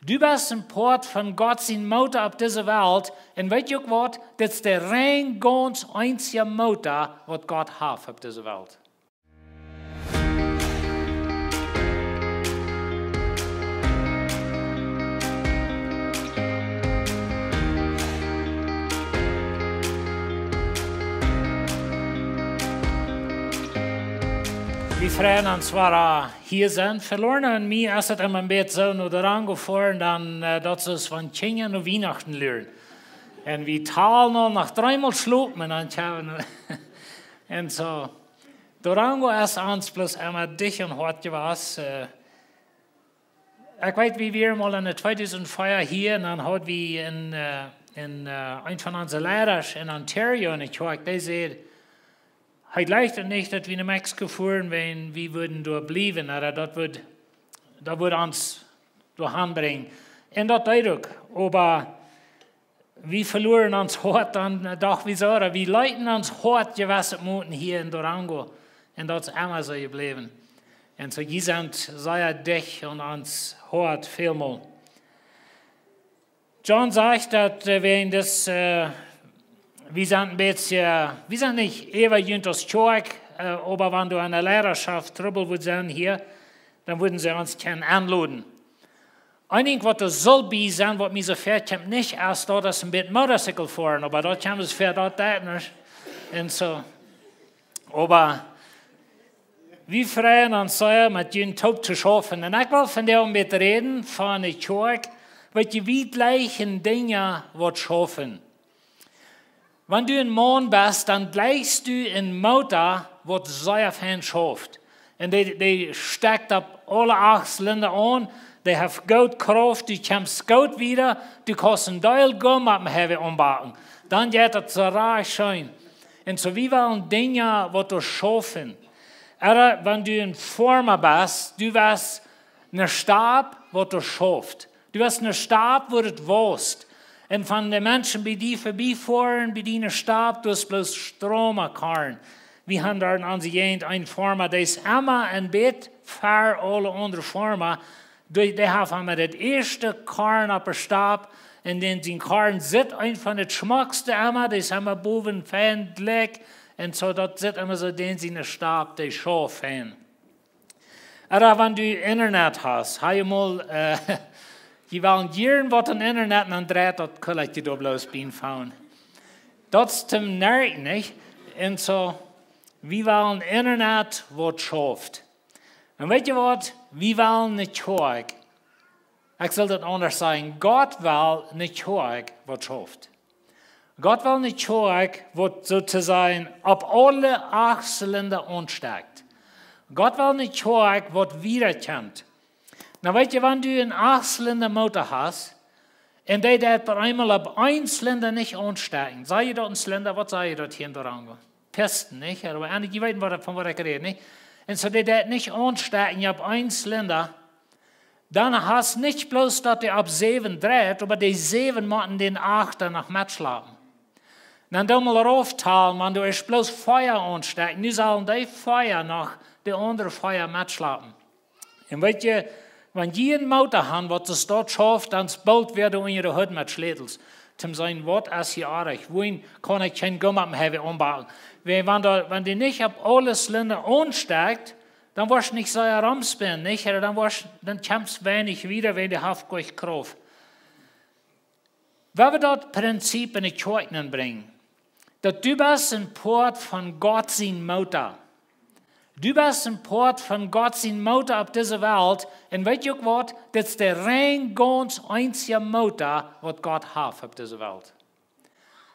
Du bist ein Port von Gott sein Motor auf dieser Welt. Und weißt du was? Das ist der rein ganz einzige Motor, was Gott hat auf dieser Welt. Die Freunde uns zwar hier sind, verloren und mir ist es immer ein bisschen so nur daran gefahren, dann, dass es von Kindern und Weihnachten lernen. Und wir talen noch nach dreimal schlupen und dann schauen. Und so, Durango ist uns bloß immer dicht und hart gewesen. Ich weiß, wie wir mal in der 2004 hier, und dann hat wir in ein von unseren Lehrern in Ontario, und ich hörte, der sagt, es leicht nicht, dass wir nach Mexiko fahren, wenn wir würden dort bleiben, oder das würde uns dahin bringen. Und das deutlich. Aber wir verloren uns hart, dann doch wie so, wir leiten uns hart gewesen Monaten hier in Durango. Und das ist immer so geblieben. Und so, die sind sehr dicht und uns hart vielmal. John sagt, dass wenn das, wir sind ein bisschen, wir sind nicht ewig juntos stark, aber wenn du eine Lehrerschaft Trouble würdest sein hier, dann würden sie uns gerne anladen. Einige, was das soll be sein, was mir so fährt, kommt nicht erst da, dass ein bisschen Motorcycle fahren, aber dort kommt es fährt dort nicht. Und so. Aber wir freuen uns sehr, mit ihnen Taub zu schaffen. Und ich will von dir ein bisschen reden, von der Kirche, weil die wie gleichen Dinge was schaffen. Wenn du ein Mann bist, dann gleichst du ein Motor, was sehr fein schafft. Und die steckt ab alle 8 Zylinder an, die haben gut Kraft, du kommst gut wieder, du kannst ein Teil Gumm ab dem Heavy umbauen. Dann geht es so reich schön. Und so wie wollen Dinge, was du schaffen. Oder wenn du ein Former bist, du wirst ein Stab, was du schafft. Du wirst ein Stab, wo du wohnst. Und von den Menschen, die die vorbeifahren, bei denen Stab, du hast bloß Stromerkarren. Wir haben da an sie ein Former, der ist immer ein Bett für alle andere Former. Die haben immer das erste Karren auf dem Stab, und dann den Karren sitzt ein von den schmucksten immer, das ist immer boven fein leck, und so, das sitzt immer so, den sie in den Stab, der schon fein. Oder wenn du Internet hast, habe ich mal, die wollen gern was am Internet und dann dreht das kann ich dir da bloß befahren. Das ist zum Nerven, nicht? Und so, wir wollen Internet, was schafft. Und weißt du was? Wir wollen eine Kirche. Ich soll das anders sagen. Gott will eine Kirche, was schafft. Gott will eine Kirche, was sozusagen ab alle 8 Zylinder ansteigt. Gott will eine Kirche, was wiederkommt. Na, weißt du, wenn du einen 8-Zylinder-Motor hast, und der bei einmal ab 1 Zylinder nicht ansteigen, sei je dort ein Zylinder, was sei je dort hier in Durango? Pisten, nicht? Aber einige wissen, von was ich rede, nicht? Und so, der nicht ansteigen, ab 1 Zylinder, dann hast du nicht bloß, dass der ab 7 dreht, aber die 7 machen den 8 nach mitschlagen. Dann da mal raufteilen, wenn du erst bloß Feuer ansteigst, nu sollen die Feuer nach der andere Feuer mitschlagen. Und weißt du, wenn die einen Motor haben, was das dort schafft, dann baut werden in ihre Hütte mit Schlädels. Zum sagen, was ist hier artig? Wohin kann ich kein Gumm am Heavy umbauen? Wenn die nicht auf alle Zylinder ansteigt, dann wirst du nicht so herumspinnen, nicht? Oder dann kommst du wenig wieder, wenn die Haft gleich Kraft. Wenn wir dort Prinzip in die Kirche bringen, dass du bist ein Port von Gott sein Motor. Du bist ein Port von Gott sein Motor auf dieser Welt. Und weißt du was? Das ist der rein ganz einzige Motor, was Gott hat auf dieser Welt.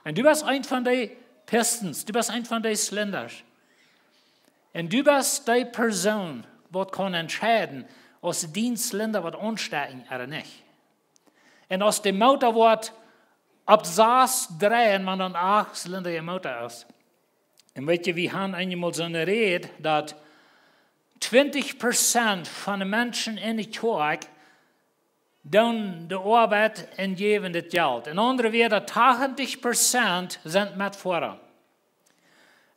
Und du bist ein von den Pistons, du bist ein von den Zylinders. Und du bist die Person, die kann entscheiden, ob die Zylinder wird ansteigen oder nicht. Und aus dem Motor wird ab 6 drehen, wenn dann 8 Zylinder im Motor ist. Und weißt du, wir haben einmal so eine Rede, dass 20% von den Menschen in der Kirche tun die Arbeit und geben das Geld. In anderen Worten, 80% sind mit vorne.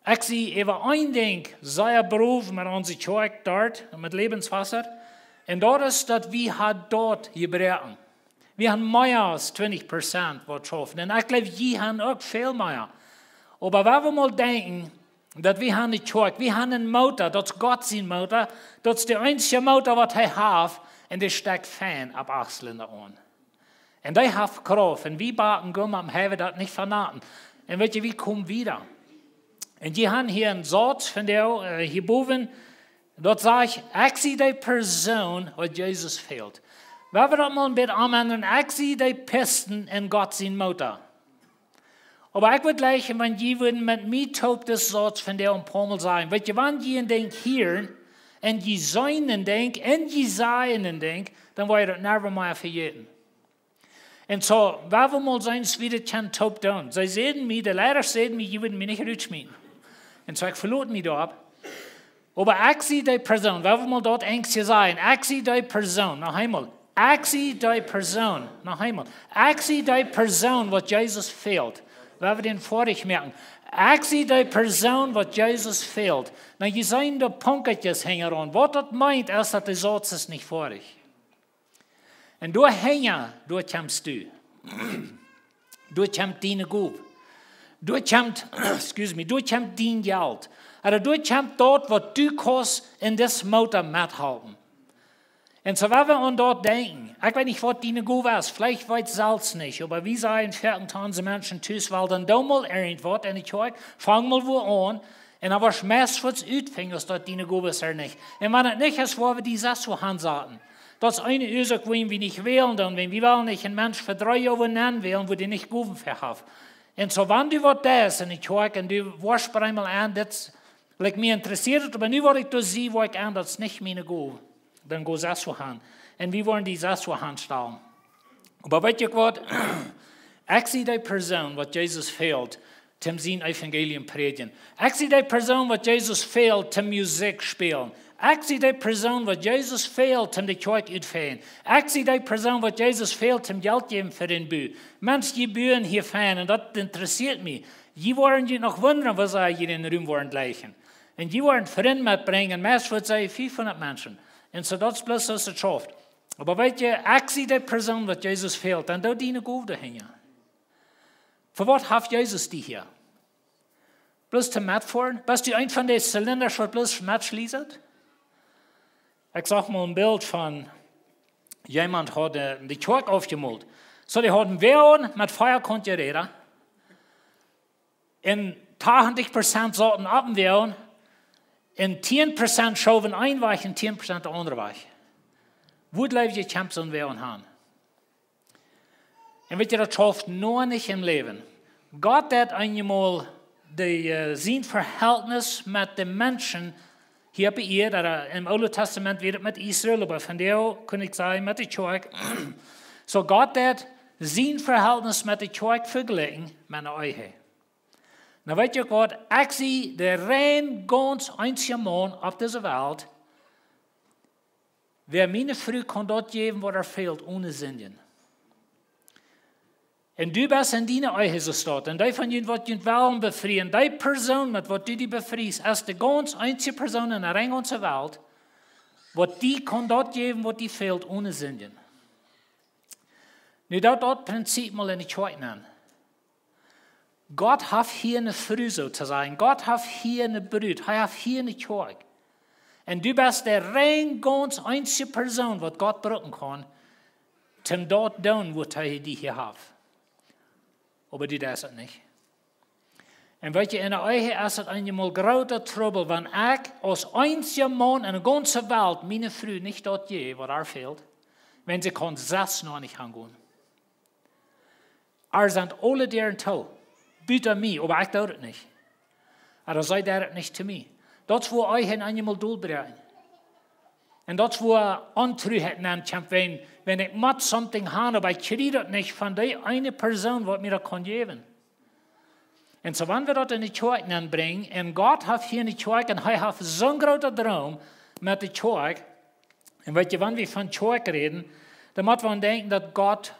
Ich sehe über ein Ding, sehr Beruf mit unserer Kirche dort, mit Lebenswasser, und das ist, dass wir dort gebräuchen. Wir haben mehr als 20% getroffen. Und ich glaube, die haben auch viel mehr. Aber wenn wir mal denken, dass wir haben eine Kirche, wir haben einen Motor, das ist Gott sein Motor, das ist der einzige Motor, was er hat, und der steckt Fan ab 8 Zylinder an. Und der hat Kraft, und wir baten gehen am Heaven das nicht verraten. Und wisst ihr, wir kommen wieder. Und die haben hier einen Satz von der, hier oben, dort sage ich sehe die Person, wo Jesus fehlt. Wenn wir das mal ein bisschen anwenden, ich sehe die Pisten in Gott sein Motor. Aber ich würde gleich, wenn die würden mit mir taub das Satz von der ein paar Mal sagen, weil wenn die denken hier, und die seinen denken, und die seinen denken, dann wollen wir das never mehr vergessen. Und so, wenn wir mal sein, es wieder taub tun. Sie sehen mich, die Lehrer sehen mich, die würden mich nicht rutschen. Und so, ich verlor mich da ab. Aber ich sehe die Person, wenn wir mal dort ängstlich sein, ich sehe die Person, noch einmal. Ich sehe die Person, noch einmal. Ich sehe die Person, was Jesus fehlt. Wenn wir den vorig merken. Ich sehe die Person, was Jesus fehlt. Na, je sind da Punketjes hängen an. Was das meint, ist, dass der Satz ist nicht vorig. Und du hängen, du kommst du. Du kommst deine Gub. Du kommst, du kommst dein Geld. Oder du kommst dort, was du kannst in das Motor mithalten. Und so, wenn wir an dort denken, ich weiß nicht, was deine Gub ist, vielleicht weiß Salz nicht, aber wie sagen 14.000 Menschen tust, weil dann da mal irgendwas in die Kirche, fang mal wo an, und aber schmeißt was ausfängt, dass dort deine Gub ist oder nicht. Und wenn es nicht ist, wo wir die so handsaten. Das ist eine Ursache, wo wir nicht wählen, und wenn wir wollen nicht einen Mensch für 3 Jahre nennen wählen, wo die nicht Guben verhaft. Und so, wenn du was da ist in der Kirche, und du warst bei einmal an, das like, mich interessiert, aber nu wollte ich das sehen, wo ich an, das ist nicht meine Gub. Dann go das so hin. Und wir wollen die das so hinstellen. Aber weißt du was? Ich sehe die Person, was Jesus fehlt, zum sein Evangelium predigen. Ich sehe die Person, was Jesus fehlt, zum Musik spielen. Ich sehe die Person, was Jesus fehlt, zum die Kirche ausführen. Ich sehe die Person, was Jesus fehlt, zum Geld geben für den Bü. Menschen, die Bühnen hier fahren, und das interessiert mich. Die wollen sich noch wundern, was sie hier in den Raum wollen gleichen. Und die wollen Freunde mitbringen, meist wird sie 500 Menschen. Und so das ist bloß was es schafft. Aber weißt du, ich sehe die Person, was Jesus fehlt, dann da deine Gute hängen. Für was hat Jesus die hier? Bloß zum Mitfahren? Bist du ein von den Zylindern, was bloß mitschließt? Ich sag mal ein Bild von jemand, hat die Kirche aufgemalt. So, die hatten Wehren mit Feuerkonterräder. In 80% sollten abwehren. In 10% schauen ein Weg und 10% der andere Weg. Wo bleibt die Kämpfe und wer und Han? Und wisst ihr, das schafft nur nicht im Leben. Gott hat einmal sein Verhältnis mit den Menschen hier bei ihr, im Alten Testament wird mit Israel, aber von der kann ich sagen, mit der Kirche. So Gott hat sein Verhältnis mit der Kirche verglichen mit der Ehe. Na weet je wat, ik zie de rein ganz einzige Mann auf dieser Welt, wer meine Frau kann dort geben, was fehlt, ohne Sünden. Und du bist in deine Ehe so statt, und die von ihnen, was die Welt befrieren, die Person, mit was du die befriest, ist die ganz einzige Person in der ganzen Welt, was die kann dort geben, was die fehlt, ohne Sünden. Nu dat Prinzip mal in die Kirche nennen. Gott hat hier eine Frau sozusagen. Gott hat hier eine Brut. Er hat hier eine Kirche. Und du bist der rein ganz einzige Person, was Gott brauchen kann, zum dort tun, wo er die hier hat. Aber du das nicht. Und weißt du, in der Ehe ist es einmal großer Trouble, wenn ich als einziger Mann in der ganzen Welt meine Frau nicht dort gehe, was fehlt, wenn sie kann selbst noch nicht hingehen. Sind alle deren toll. Bitte mir, aber ich tue das nicht. Aber sei das nicht zu mir. Das ist, wo euch einmal durchbringen. Und das ist, wo Antruheit nennt, wenn ich mit something habe, aber ich kriege das nicht von der eine Person, die mir das kann geben. Und so, wenn wir das in die Kirche bringen, und Gott hat hier in die Kirche, und er hat so einen großen Traum mit der Kirche, und weißt du, wenn wir von Kirche reden, dann müssen wir denken, dass Gott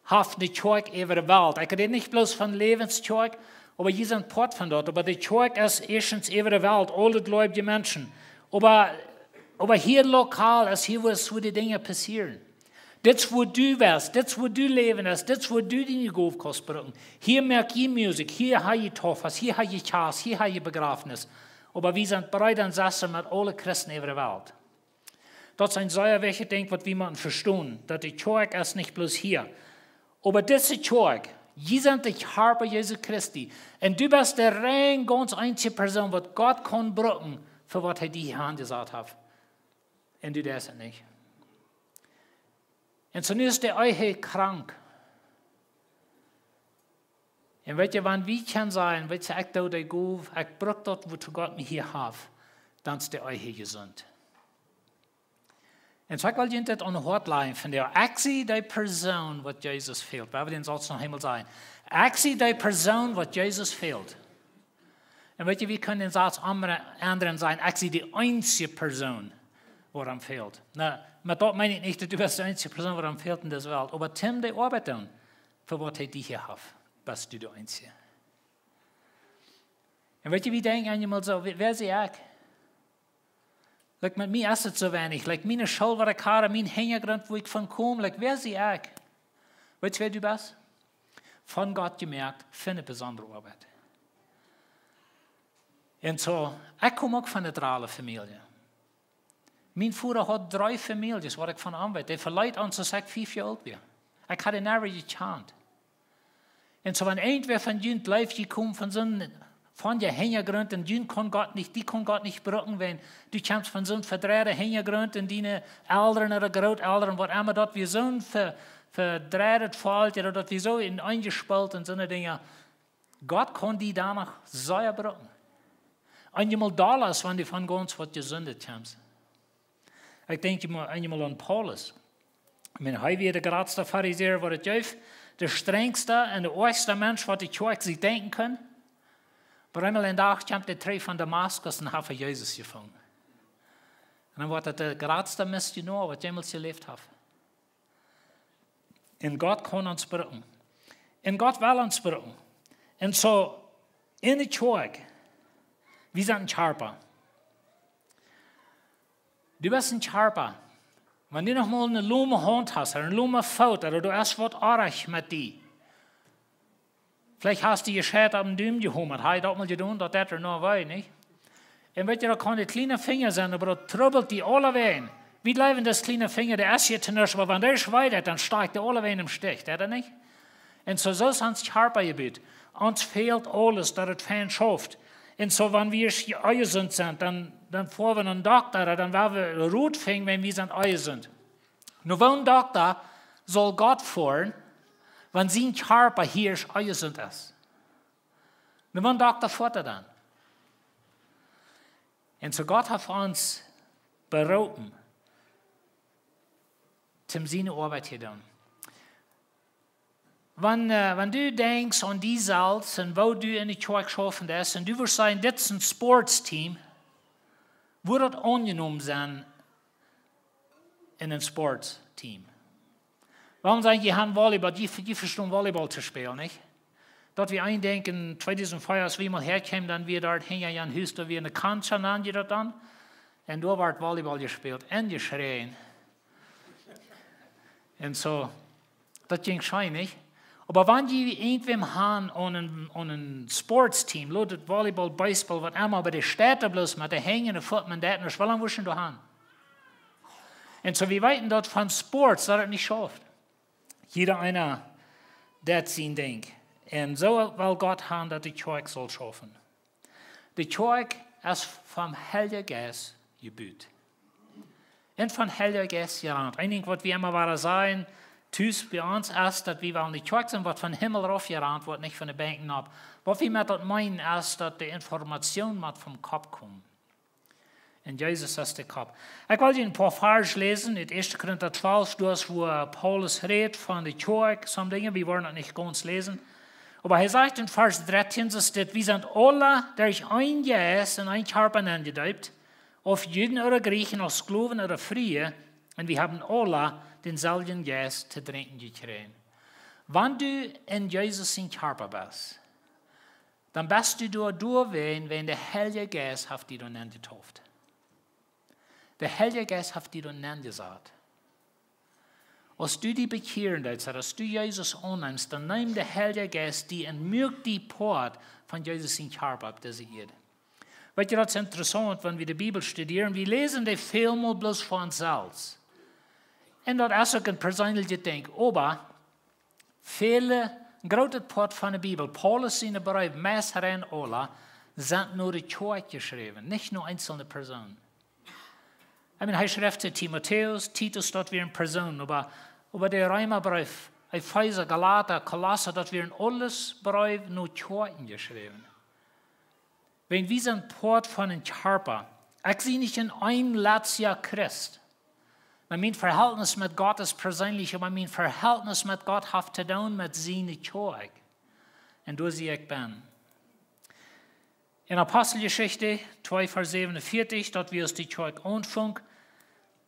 hat die Kirche über die Welt. Ich rede nicht bloß von Lebenskirche, aber hier sind Port von dort. Aber die Kirche ist erstens über die Welt, alle gläubige Menschen. Aber hier lokal ist hier, wo die Dinge passieren. Das, wo du wärst, das, wo du leben hast, das, wo du deine Gauf kannst brauchen. Hier merk ich Musik, hier habe ich Toffers, hier habe ich Chas, hier habe ich Begrafnis. Aber wir sind bereit an Sassen mit allen Christen über der Welt. Das sind sehr welche Dinge, was wir man verstehen, dass die Kirche ist nicht bloß hier. Aber diese Kirche, die sind die Harpe Jesu Christi. Und du bist der rein ganz einzige Person, was Gott kann brauchen, für was er dir hier angesagt hat. Und du das nicht. Und so ist der Eiche krank. Und wenn ihr, wann wir kann sein, wenn ich da die Guf, ich brauche dort, wo Gott mich hier hat, dann ist der Eiche gesund. Und so will ich das an der Hotline von der Axi die Person, was Jesus fehlt. Wir den Satz noch einmal sagen. Axi die Person, was Jesus fehlt. Und weet je, wir können den Satz anderen sein. Axi die einzige Person, woran fehlt. Na, mit das meine ich nicht, dass du bist die einzige Person, woran fehlt in dieser Welt. Aber Tim, die arbeitet für was er dich hier hat, bist du der Einzige. Und weet je, wie denken einmal so, wer sie ich? Like mit mir ist es so wenig. Like meine Schule, was ich habe, mein Hintergrund, wo ich von komme. Like wer sie ich? Weißt du, wer du bist? Von Gott gemerkt, für eine besondere Arbeit. Und so, ich komme auch von einer dralen Familie. Mein Vater hat 3 Familien, was ich von arbeite. Der verleiht uns, als ich 5 Jahre alt bin. Ich hatte eine gekannt. Und so, wenn irgendwer von ihnen live gekommen von der Hintergrund, und die kann Gott nicht brauchen, wenn du kommst von so einem verdrehten Hintergrund und deine Eltern oder Großeltern, was immer dort wie so ein verdreht fällt, oder dort wie so eingespielt und so eine Dinge. Gott kann die danach sehr brauchen. Einmal da lassen, wenn du von ganz was gesündet kommst. Ich denke einmal an Paulus. Ich meine, er war der geradste Pharisäer, war der strengste und der äußerste Mensch, was die Kirche sich denken kann. Aber einmal in der Tag kam der 3 von Damaskus und hat für Jesus gefangen. Und dann war das der geradste Missionar, was jemals gelebt hat. Und Gott kann uns brauchen. Und Gott will uns brauchen. Und so, in der Kirche, wir sind ein Charper. Du bist ein Charper. Wenn du noch mal eine lume Hand hast, oder eine lume Fout, oder du hast was arg mit dir. Vielleicht hast du je Schert am Düm gehumert. Hast du das mal getan, das hat noch weh, nicht? Und weißt du, da kann die kleine Finger sein, aber das trubbelt die alle Wehen. Wie bleiben das kleine Finger, der ist jetzt nicht, aber wenn der schweidet, dann steigt der alle Wehen im Stich, hat er nicht? Und so ist es uns Charper gebiet. Uns fehlt alles, dass es fein schafft. Und so, wenn wir gesund sind, dann fahren wir einen Doktor, dann werden wir rot finden, wenn wir gesund. Nur wenn ein Doktor soll Gott fahren, wenn sein Körper hier gesund ist. Nur wenn ein Doktor fährt er dann. Und so Gott hat uns berufen, zum seine Arbeit hier tun. Wenn du denkst an die Salz und wo du in die Kirche schaffen bist, und du wirst sagen, das ist ein Sportsteam, würde das angenommen sein in ein Sportsteam? Warum sagen die haben Volleyball, die verstehen Volleyball zu spielen, nicht? Dort wir eindenken, 2004, als wir mal herkamen, dann wir dort hingen an Hüst, da wir eine Kanzler nahmen, die dort an, und da wird Volleyball gespielt, und geschrien. Und so, das ging schon nicht. Aber wenn die irgendwem haben an ein Sportsteam, das Volleyball, Baseball, was immer, aber die Städte bloß mit der hängenden Fuß, man das nicht, weil wuschen du haben. Und so, wir weiten dort von Sports, dass er nicht schafft. Jeder einer, der sein Ding. Und so will Gott haben, dass die Kirche soll schaffen. Die Kirche ist vom Heiligen Geist gebaut. Und vom Heiligen Geist gerannt. Einige, was wir immer waren sagen, Tüß bei uns ist, dass wir wollen die Kirche sind, was von Himmel rauf gerannt wird, nicht von den Bänken ab. Was wir mit das meinen, ist, dass die Information vom Kopf kommt. Und Jesus ist der Kopf. Ich will Ihnen ein paar Verse lesen, in 1. Korinther 12, wo Paulus redet von der Kirche, so Dinge, wir wollen das nicht ganz lesen. Aber er sagt in Vers 13, dass wir sind alle durch ein Geist und ein Körper angedeutet, auf Juden oder Griechen, auf Sklaven oder Freie, und wir haben alle denselben Geist zu trinken gekriegt. Wenn du in Jesus in Körper bist, dann bist du durchwehen, wenn der Heilige Geist hat dich dann getauft. Der Heilige Geist hat dich dann gesagt. als du die bekehren willst, als du Jesus annimmst, dann nimm der Heilige Geist die und mögt die Port von Jesus in Körper ab diese Erde. Weißt du, das ist interessant, wenn wir die Bibel studieren, wir lesen die vielmal bloß von uns selbst. Und das ist auch ein persönliches Ding. Aber viele, ein großer Part von der Bibel, Paulus in der Brief, Messer und Ola, sind nur die Kirche geschrieben, nicht nur einzelne Personen. Er schreibt zu Timotheus, Titus, dort wären Personen, aber der Römerbrief, Epheser, Galater, Kolosser, dort wären alles Brief nur Kirchen geschrieben. Wenn wir sind Port von einem Körper, ich sehe nicht in ein letztes Christ. Mein Verhältnis mit Gott ist persönlich, aber mein Verhältnis mit Gott hat zu tun mit seiner Kirche. Und du sie ich bin. In Apostelgeschichte 2, Vers 47, dort wie es die Kirche anfängt,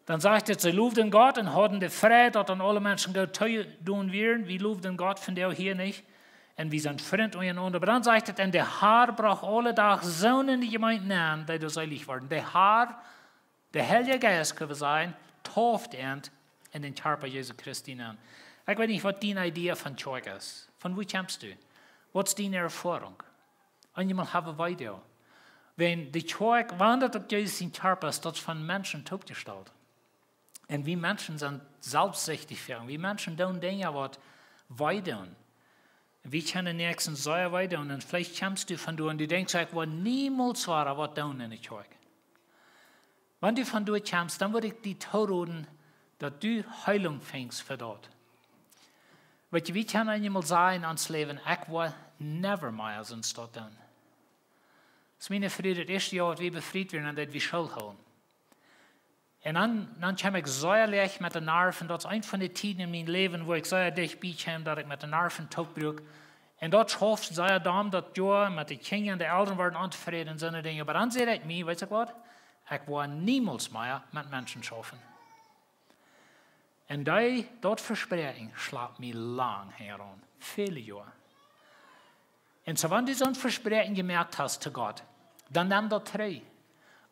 dann sagt er, sie lobten Gott und hatten die Freude, dass dann alle Menschen Gott tun werden. Wir loben Gott von der hier nicht. Und wir sind Freunde untereinander. Aber dann sagt er, und der Herr braucht alle Tag Söhne in die Gemeinde an, die das selig werden. Der Herr, der Heilige Geist, können wir sagen, tauft in den Körper Jesu Christi an. Ich weiß nicht, was deine Idee von Kirche ist. Von wo kommst du? Was ist deine Erfahrung? Einmal haben wir Video. Wenn die Kirche wandert auf Jesus in Körper, ist das von Menschen aufgestellt. Und wir Menschen sind selbstsüchtig für uns. Wir Menschen tun Dinge, was wir tun. Wir können nächsten sehr weit tun. Und vielleicht kommst du von du und du denkst, ich will niemals was tun in der Kirche. Wenn du von dort kommst, dann würde ich dir zurufen, dass du Heilung fängst für dort. Weil wir können einmal sagen in uns Leben, ich will never mehr sonst dort tun. Das ist meine Freude, das erste Jahr, dass wir befreit werden und dass wir Schuld haben. Und dann kam ich sehr leicht mit den Nerven. Das ist eine von den Tiden in meinem Leben, wo ich sehr dicht beikam, dass ich mit den Nerven taugbruch. Und dort schafft es sehr darum, dass Jahr mit den Kindern und den Eltern werden unzufrieden und so eine Dinge. Aber dann sehe ich mich, weißt du was? Ich will niemals mehr mit Menschen schaffen. Und dort Versprechen schlägt mich lang heran. Viele Jahre. Und so, wenn du so ein Versprechen gemerkt hast zu Gott, dann nimm das drei.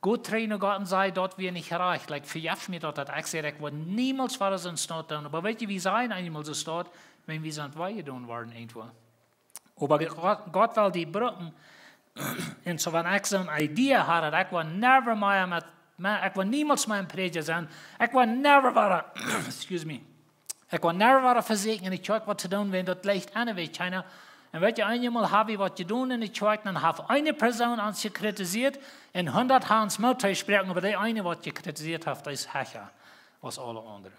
Gott trainen Gott und sei, dort wir nicht erreicht. Like, verjährt mir dort, dass ich sage, ich will niemals was in Stadt tun. Aber weißt du, wie sein einmal so steht, wenn wir sind weitergetan worden irgendwo. Aber Gott will die Brücken. Und so, wenn ich so eine Idee habe, ich will never mehr ich will niemals mehr ein Prediger sein. Ich will never wieder, excuse me, ich will never wieder versuchen, in der Kirche was zu tun, wenn das leicht anwägt, keiner. Und wenn ich einmal habe, was getan in der Kirche, dann habe eine Person uns kritisiert, in 100 Jahren Mutter sprechen, aber der eine, was kritisiert hat, das ist Hecher, als alle anderen.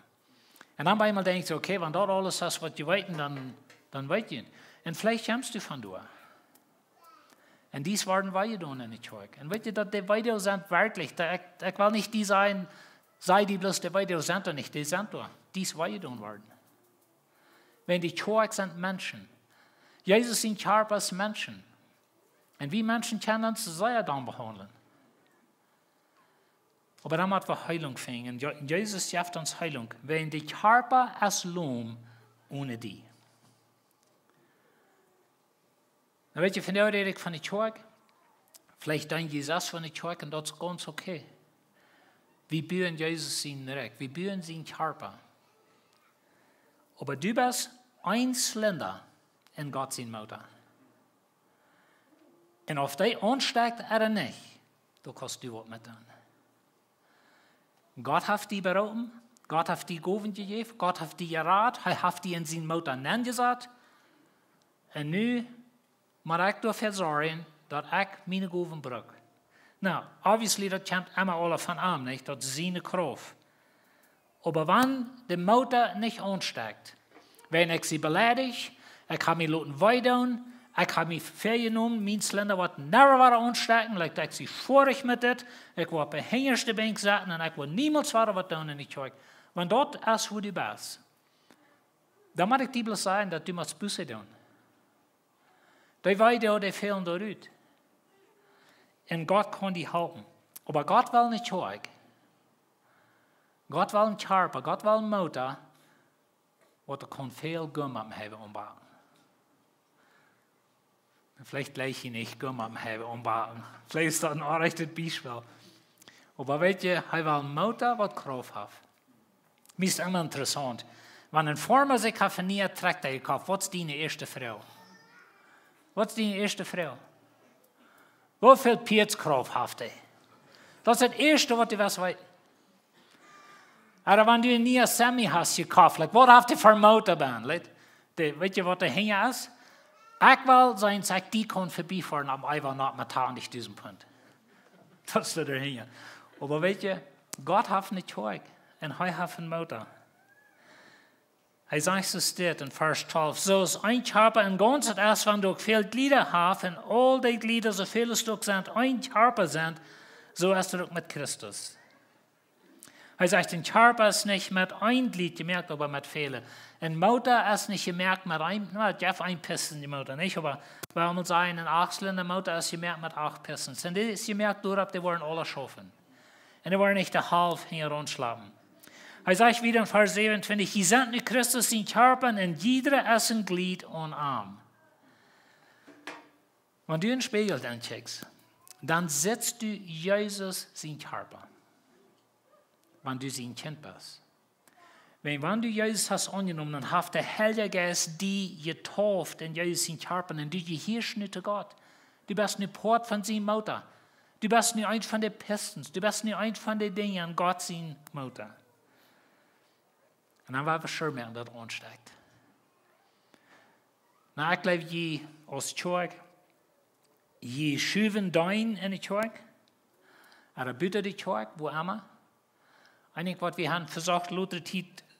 Und dann bei einmal denke ich, okay, wenn dort alles ist, was die weiten, dann weit ihr. Und vielleicht kommst du von dort. Und dies waren wir getan in der Kirche. Und weißt du, dass die Weide sind wirklich, ich will nicht die sein, sei die bloß die Weide sind oder nicht, die sind da. Dies war getan worden. Wenn die Kirche sind Menschen. Jesus in Körper ist Menschen. Und wir Menschen können uns sehr dann behandeln. Aber dann müssen wir Heilung finden. Jesus gibt uns Heilung. Wenn die Körper ist Lohn ohne die. Na, weißt du, von der rede ich von der Kirche. Vielleicht denke ich das von der Kirche und das ist ganz okay. Wir bauen Jesus in Recht. Wir bauen seinen Körper. Aber du bist ein Zylinder in Gott sein Mutter. Und ob der ansteckt oder nicht, du kannst du was mit tun. Gott hat die berufen, Gott hat die Gaben gegeben, Gott hat die gerat, er hat die in seine Mutter gesagt. Und nun muss ich dafür sorgen, dass ich meine Gaben brauche. Now, obviously, das kommt immer alle von ihm, nicht? Das ist seine Kraft. Aber wenn die Mutter nicht ansteckt, wenn ich sie beleidige, ich habe mich weiter, ich habe mich vergenommen, mein Zylinder wird never wieder anstecken, ich sie vorig mit das, ich will auf der hintersten Bank sitzen und ich will niemals wieder was tun in die Kirche. Wenn dort ist, wo du bist, dann muss ich dir bloß sagen, dass du musst Buße tun. Die Weide, die fehlen dort. Und Gott kann die helfen. Aber Gott will nicht Kirche. Gott will einen Körper, Gott will einen Motor, wo er kann viel Gummi haben umbauen. Vielleicht gleich nicht Gummi haben umbauen. Vielleicht ist das ein echtes Beispiel. Aber weißt du, er will einen Motor, was Kraft hat. Mir ist immer interessant. Wenn ein Farmer sich auf einen neuen Traktor gekauft, was ist deine erste Frau? Was ist deine erste Frau? Wie viel Pietskraft hat die? Das ist das Erste, was du weißt. Aber wenn du einen neuen Semi hast gekauft, was hat die für Motor dran? Weet je wat er hingen is? Ik wil zijn, zeg, die kon voorbijfahren, aber ich will nicht mit 20.000 Pfund. Das ist er hingen. Aber weet je, Gott hat nicht Zeug und er hat einen Motor. Er sagt so steht in Vers 12, so ist ein Körper in ganzes ist, wenn du viele Glieder hast und all die Glieder, so viele Stück sind, ein Körper sind, so ist er auch mit Christus. Er sagt, ein Körper ist nicht mit ein Glied gemerkt, aber mit vielen. Ein Motor ist nicht gemerkt mit ein Piston, die Motor nicht, aber wir muss sagen, ein 8-Zylinder-Motor ist gemerkt mit 8 Pistons. Und die ist gemerkt, die wollen alle schaffen. Und die wollen nicht der halb hier rundschlagen. Er sagt wieder in Vers 27, die sind mit Christus in Körper und jeder ist ein Glied und Arm. Wenn du in den Spiegel anschaust, dann setzt du Jesus in Körper. Wenn du sein Kind bist. Wenn du Jesus hast angenommen, dann hat der Heilige Geist die getauft in Jesus in Körper und du gehörst nicht zu Gott. Du bist nicht Port von seinem Motor. Du bist nicht eins von den Pistons. Du bist nicht eins von den Dingen an Gott sein Motor. Und dann war es schon merken, dass er ansteigt. Na, ich glaube, je als Kirche, je schuven dein in die Kirche, oder bitte die Kirche, wo immer. Eigentlich, was wir haben versucht, Luther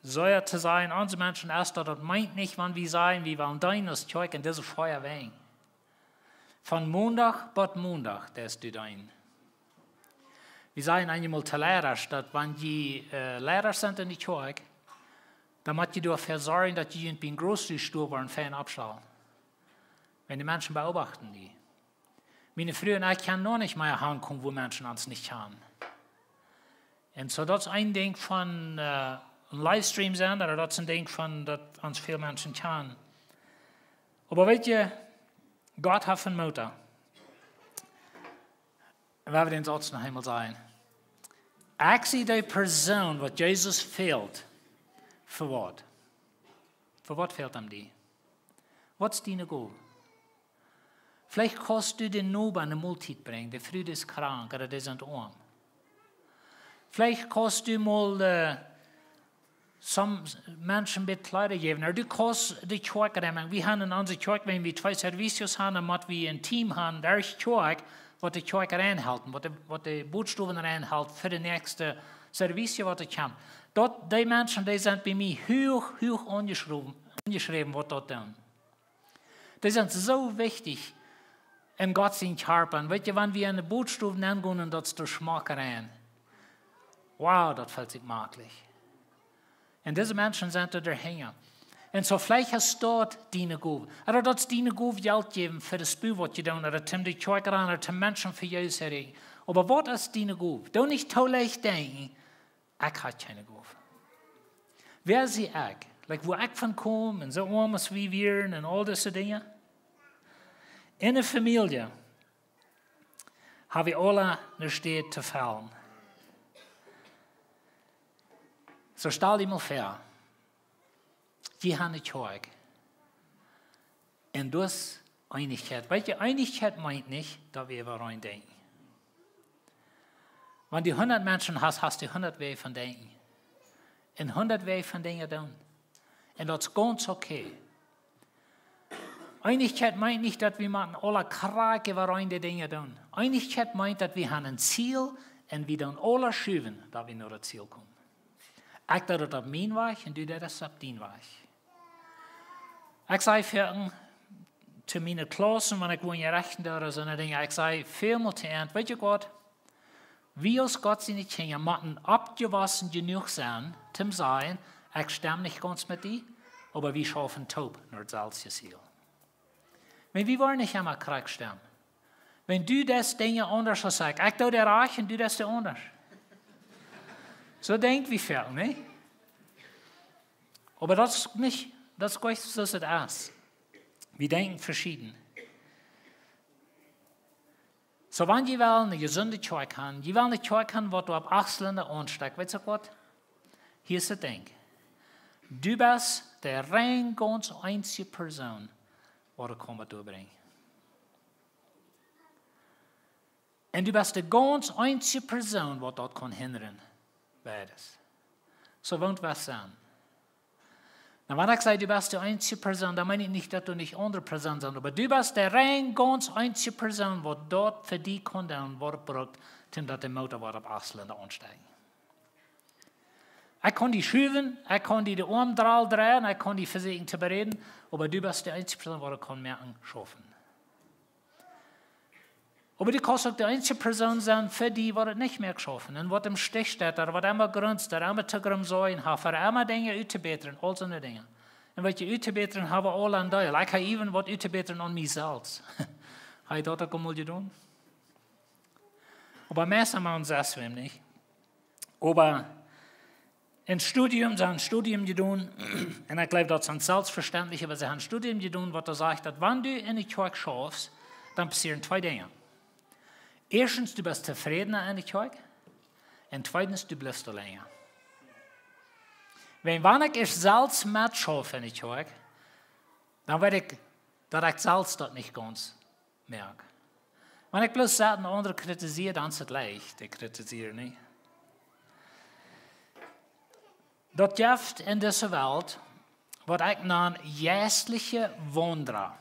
säuer zu sein, unsere Menschen erst, das meint nicht, wann wir sein, wir wollen dein als Kirche in diese Feuer wegen. Von Montag bis Montag, das ist dein. Wir sagen einmal zu Lehrer, dass wenn die Lehrer sind in die Kirche, dann muss ihr dafür sorgen, dass die in Großstube und Fan abstellen. Wenn die Menschen beobachten die. Meine Früher und ich können noch nicht mehr heimkommen, wo Menschen uns nicht kennen. Und so das ist ein Ding von Livestream sind, oder das ist ein Ding von, dass uns viele Menschen kennen. Aber weet je, Gott hat einen Motor. Und wir den Satz noch einmal sagen. Ich sehe die Person, was Jesus fehlt, für was? Für was fehlt ihm die? Was ist deine Gabe? Vielleicht kannst du den Noben eine Multit bringen, der Früh ist krank oder der sind arm. Vielleicht kannst du mal some Menschen mit Kleider geben. Oder du kannst die Kirche nehmen. Wir haben in unserer Kirche, wenn wir 2 Servicios haben, dann müssen wir ein Team haben, der ist Kirche, was die Kirche reinhalten, was die Botschaft reinhalten für das nächste Servicio, was kommt. Dort, die Menschen, die sind bei mir hoch angeschrieben, was dort tun. Die sind so wichtig in Gott sein Körper. Weißt du, wenn wir eine Botschaft nennen und das durch Schmack rein. Wow, das fällt sich möglich. Und diese Menschen sind da hängen. Und so vielleicht hast du dort deine Gabe. Oder dort deine Gabe Geld geben für das Spiel, was du tun, oder zum die Kirche ran, oder zum Menschen für Jesus reden. Aber was ist deine Gabe? Du nicht zu leicht denken, ich habe keine Gabe. Wer ist ich? Like, wo ich von komme, und so arm als wie wir, und all diese Dinge. In der Familie habe ich alle eine Stadt zu fallen. So stell dir mal vor, die haben eine Kirche. Und das Einigkeit. Weißt du, Einigkeit meint nicht, dass wir über rein denken. Wenn du 100 Menschen hast, hast du 100 Wege von denken. Und 100 Wege von Dingen tun. Und das ist ganz okay. Einigkeit meint nicht, dass wir alle Krake über rein die Dinge tun. Einigkeit meint, dass wir haben ein Ziel und wir dann alle schieben, dass wir nur das Ziel kommen. Ich tue das auf mein Weg und du das auf dein Weg. Ich sage für zu meinen Klassen, wenn ich wohne rechten oder so eine Dinge, ich sage vielmal zu ihnen, weißt du Gott, wir als Gott seine Kinder müssen abgewaschen genug sein, zum sagen, ich stimme nicht ganz mit dir, aber wir schaffen taub nur das Ziel. Wenn wir wollen nicht immer krank stimmen. Wenn du das Dinge anders sagst, ich tue dir reich und du das anders. So denkt wie viel, ne? Aber das ist nicht, das ist gleich so, es ist. Wir denken verschieden. So, wenn ihr eine gesunde Kirche haben, ihr wollt eine Kirche haben, wo du ab 8 Länder ansteigst, weißt du was? Hier ist das Ding. Du bist der rein ganz einzige Person, die du kannst durchbringen. Und du bist die ganz einzige Person, die dort kann hindern. Beides. So won't was sein. Na, wenn ich sage, du bist die einzige Person, dann meine ich nicht, dass du nicht andere Person bist, aber du bist die rein ganz einzige Person, die dort für dich kann und Wort braucht, dass der Motor auf Ausländer ansteigen. Ich kann die schieben, ich kann die Arm drehen, ich kann die versuchen zu bereden, aber du bist die einzige Person, die kann merken, schaffen. Aber du kannst auch die einzige Person sein, für die, die es nicht mehr schaffen, und was im Stich steht, oder was immer grünzt, oder immer zu grum sein, oder immer Dinge auszubessern, all so eine Dinge. Und was ich auszubessern habe, alle an dir. Ich habe even was auszubessern an mich selbst. Habe ich das auch mal getan? Aber meistens machen sie das nicht. Aber im Studium, sie haben ein Studium getan, und ich glaube, das ist selbstverständlich, aber sie haben ein Studium getan, was sagt, dass wenn du in die Kirche schaffst, dann passieren zwei Dinge. Erstens, du bist zufriedener in der Kirche. Und zweitens, du bleibst länger. Wenn ich selbst mitschaffe in der Kirche, dann werde ich, dass ich selbst das nicht ganz merke. Wenn ich bloß sage, andere kritisiere, dann ist es leicht. Ich kritisiere nicht. Das gibt in dieser Welt, was ich nenne, jährliche Wanderer.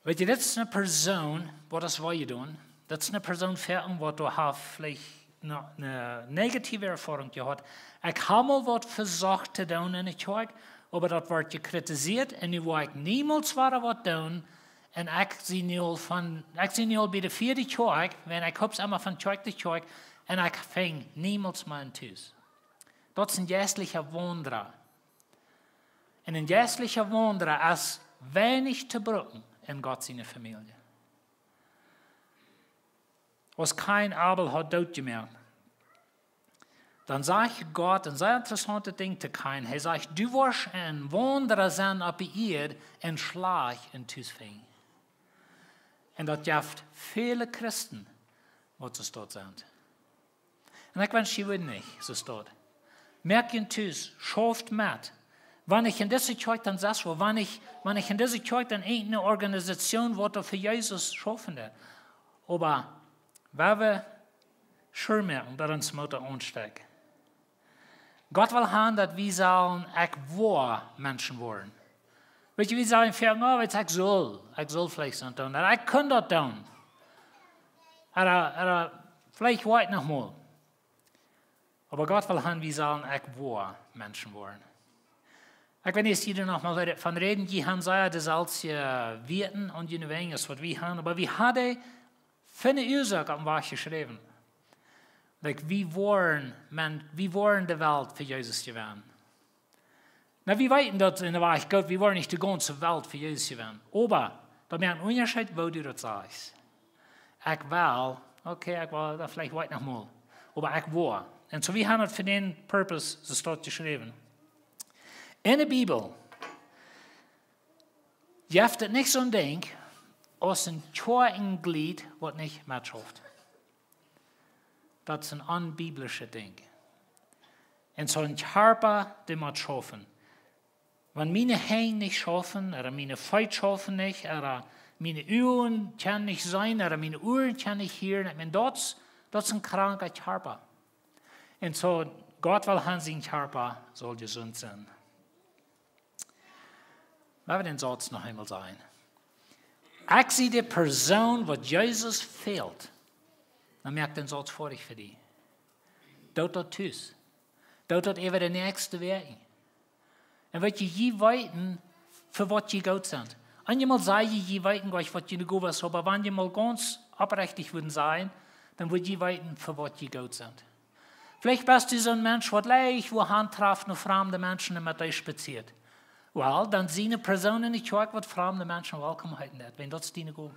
Weet je, dat is een persoon, wat dat wil je doen. Dat is een persoon verder, wat du hast vielleicht eine negative Erfahrung gehad. Ich habe mal was versucht zu tun in der Kirche, aber das wird gekritisiert und nu wil ich niemals was tun. Und ich sehe nu bei der vierde Kirche, wenn ich habe es immer von Kirche zu Kirche, und ich fing niemals mal in Tüß. Das ist ein geistlicher Wanderer. Und ein geistlicher Wanderer ist wenig zu brauchen in Gott seine Familie. Was kein Abel hat dort gemerkt. Dann sagt Gott ein sehr interessantes Ding zu Kain. Er sagt, du wirst ein Wanderer sein auf der Erde und Schlag in Tüß fing. Und das gibt viele Christen, was es dort sind. Und ich wünsche, sie würden nicht, so ist dort. Merk in Tüß, schafft mit. Wenn ich in dieser Kirche dann sitze, wenn ich in dieser Kirche dann irgendeine Organisation, die für Jesus schaffen will. Aber wenn wir schon merken, dass uns Mutter ansteckt. Gott will haben, dass wir sollen wahr Menschen werden. Weet je, wir sagen, ich soll vielleicht so tun. Ich kann das tun. Oder vielleicht heute noch mal. Aber Gott will haben, wir sollen wahr Menschen werden. Ich will jetzt hier noch mal von reden, die haben gesagt, das als Wirten und die Wenges, was wir haben. Aber wir haben für eine Ursache am was geschrieben. Wir wollen die Welt für Jesus gewähren. Na, wir wissen, dass in der Wahrheit Gott, wir wollen nicht die ganze Welt für Jesus gewähren. Aber, da merkt ein Unterschied, wo du das sagst. Ich will, das vielleicht heute noch mal. Aber ich will. Und so, wir haben es für den Purpose, so steht geschrieben. In der Bibel gibt es nicht so ein Ding, als ein Glied, was nicht mitschafft. Das ist ein unbiblisches Ding. Und so ein Körper, der muss schaffen. Wenn meine Hände nicht schaffen, oder meine Füße schaffen nicht, oder meine Ohren können nicht sein, oder meine Ohren können nicht hören, das ist ein kranker Körper. Und so, Gott will haben, sein Körper soll gesund sein. Lassen wir den Satz noch einmal sagen. Ich sehe die Person, wo Jesus fehlt. Dann merkt den Satz vor dich für dich. Dort tust. Dort eben der nächste Weg. Und wat je je weten, für was je gut sind. Einmal sei je weten, was je gut was, aber wenn je mal ganz oprechtig würden sein, dann würde je weten, für was je gut sind. Vielleicht bist du so ein Mensch, der leicht wo handtrafft noch fremde Menschen mit euch spaziert. Well, dann sieh eine Person in der Kirche, die fremde Menschen willkommen heißen hat, wenn das deine gut.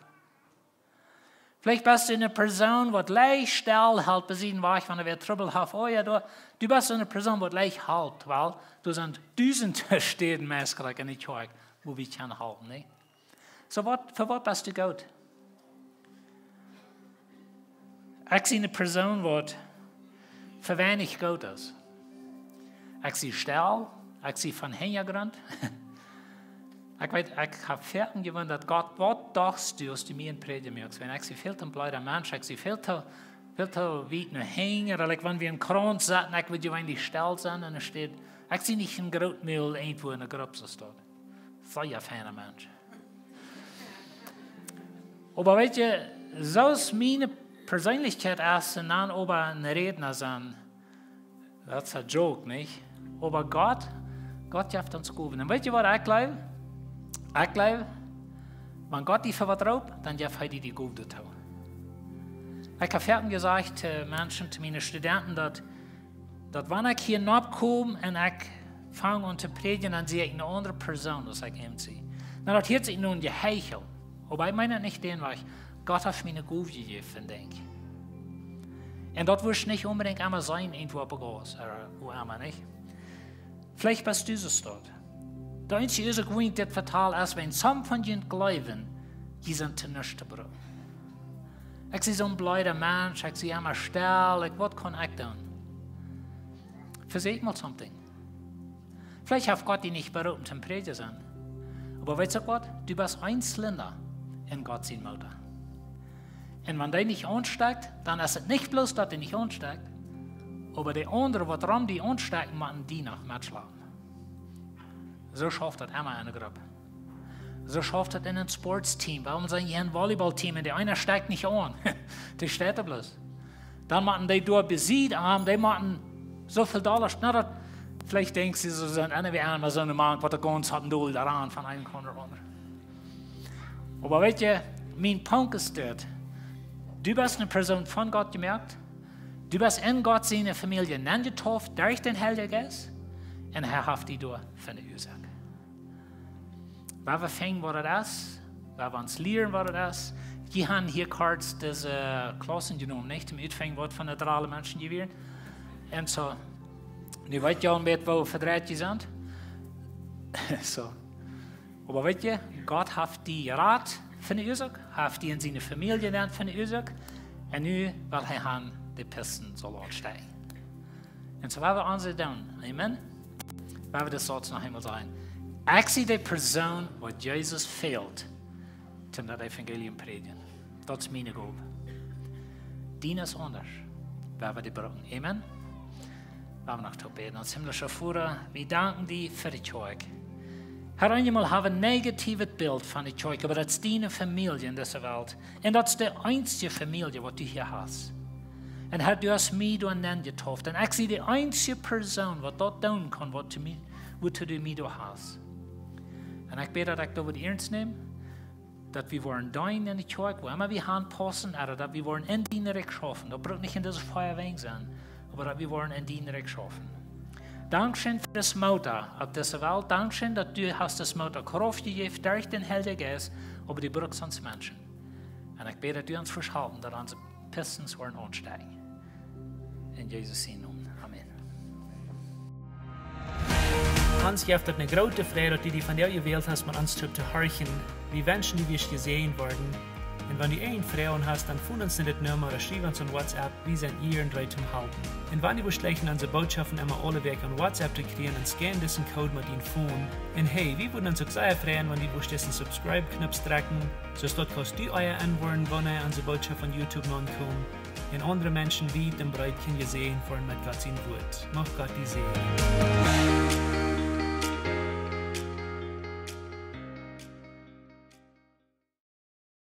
Vielleicht bist du eine Person, die leicht still hält, bis ihnen weich, wenn er Trouble hat. Oh ja, du bist eine Person, die leicht hält, weil du sind Dutzende Städten meistens in der Kirche, wo wir können halten. Ne? So, für was bist du gut? Ich sehe eine Person, die für wenig gut ist. ich sie Stell, ich sie von Hintergrund. Ich weiß, ich habe Fertig gewonnen, dass Gott, was dachtest du, als du mir in Predigen merkst? Wenn ich sie viel zu blöder Mensch, ich sie viel zu weit nur hängen, oder wenn wir in Kron saßen, ich würde eigentlich still sein, und es steht, ich sehe nicht ein Grotmehl irgendwo in der Gruppe steht. So ein feiner Mensch. Aber weißt du, so ist meine Persönlichkeit erst, und dann aber ein Redner sein, das ist ein Joke, nicht? Aber Gott hat uns geholfen. Und weißt du, was ich glaube? Ich glaube, wenn Gott die vertraut, dann darf er die Gute tun. Ich habe fertig gesagt zu Menschen, zu meinen Studenten, dass wenn ich hier nachkomme und ich fange an zu predigen, dann sehe ich eine andere Person, als ich ihm sehe. Dann das hört sich nun geheichelt. Aber ich meine nicht den, weil Gott hat mir eine Gute gegeben, denke ich. Und das wirst nicht unbedingt einmal sein, irgendwo auf der Gas, oder wo immer nicht. Vielleicht bist du es dort. Der einzige ist gewinnt, das fatal ist, wenn some von ihnen glauben, die sind zu nichts zu brauchen. Ich sehe so ein blöder Mensch, ich sehe immer still, was kann ich tun? Versuch mal something. Vielleicht hat Gott dich nicht berufen zum Predigen sein. Aber weißt du Gott, du bist ein Zylinder in Gottes Motor. Und wenn der nicht ansteigt, dann ist es nicht bloß, dass der nicht ansteigt, aber die anderen, was dran die ansteigen, machen die noch mitschlagen. So schafft das immer eine Gruppe. So schafft das in einem Sportsteam. Warum sind hier ein Volleyballteam und der eine steigt nicht an? Der steht da bloß. Dann machen die durch besiegt haben, die machen so viel Dollar. Na, vielleicht denkst du, so sind eine wie einmal so eine Mann, was der ganz hat, ein daran von einem Konto runter. Aber weißt du, mein Punkt ist dort. Du bist eine Person von Gott gemerkt. Du bist in Gott seine Familie getauft durch den Heiligen Geist. Und er hat die durch von der Ursache. Weil wir fangen, was das ist, weil wir uns lernen, was das ist. Die haben hier Cards des Klassen genommen, nicht? Zum Utfangen, was von der alle Menschen gewesen. Und so, nu weet je al een beetje waar we verdreid sind. So. Aber weißt du, Gott hat die Rat von der Ursache, hat die in seine Familie gelernt von der Ursache. Und nu will er die Pisten so ansteigen. Und so, was wir uns tun, Amen. Weil wir das Satz noch einmal sagen. Ich sehe die Person, wo Jesus fehlt, zum das Evangelium predigen. Das ist meine Gabe. Dien ist anders, weil wir die brauchen. Amen. Wir haben noch zu beten. Als himmlischer Vater, wir danken dir für die Kirche. Herr, einmal haben wir ein negatives Bild von der Kirche, aber das ist deine Familie in dieser Welt. Und das ist die einzige Familie, die du hier hast. Und Herr, du hast mich getauft. Und ich sehe die einzige Person, die dort tun kann, was du mich hast. Und ich bete, dass ich das ernst nehme, dass wir wollen dein in die Kirche, wo immer wir anpassen, oder dass wir wollen in deine Recht schaffen. Das braucht nicht in dieses Feuerwehr sein, aber dass wir wollen in deine Recht schaffen. Dankeschön für das Motor auf dieser Welt. Dankeschön, dass du hast das Motor Kraft gegeben durch den Heiligen Geist, aber die braucht uns Menschen. Und ich bete, dass du uns verschalten, dass unsere Pistons wollen ansteigen. In Jesus' Namen. Amen. Hans, je hebt een grote vrede dat die van jou gewählt hast, met ons te horchen, wie Menschen, die wir gesehen worden. Und wenn du eine Frau hast, dann fund uns nicht Nummer oder schreib uns an WhatsApp, wir sind hier und drei zum Halten. Und wenn du beschlechten unsere Botschaften immer alle Weg an WhatsApp zu kriegen, dann scan diesen Code mit ihnen Phone. Und hey, wir würden uns auch sehr freuen, wenn du diesen Subscribe-Knopf drücken, so dort kannst du euer Antworten, wenn ihr unsere Botschaft von YouTube ankommt. Und andere Menschen wie den Breit können sehen, vor mit Gott sein Wort. Mach Gott die Segen.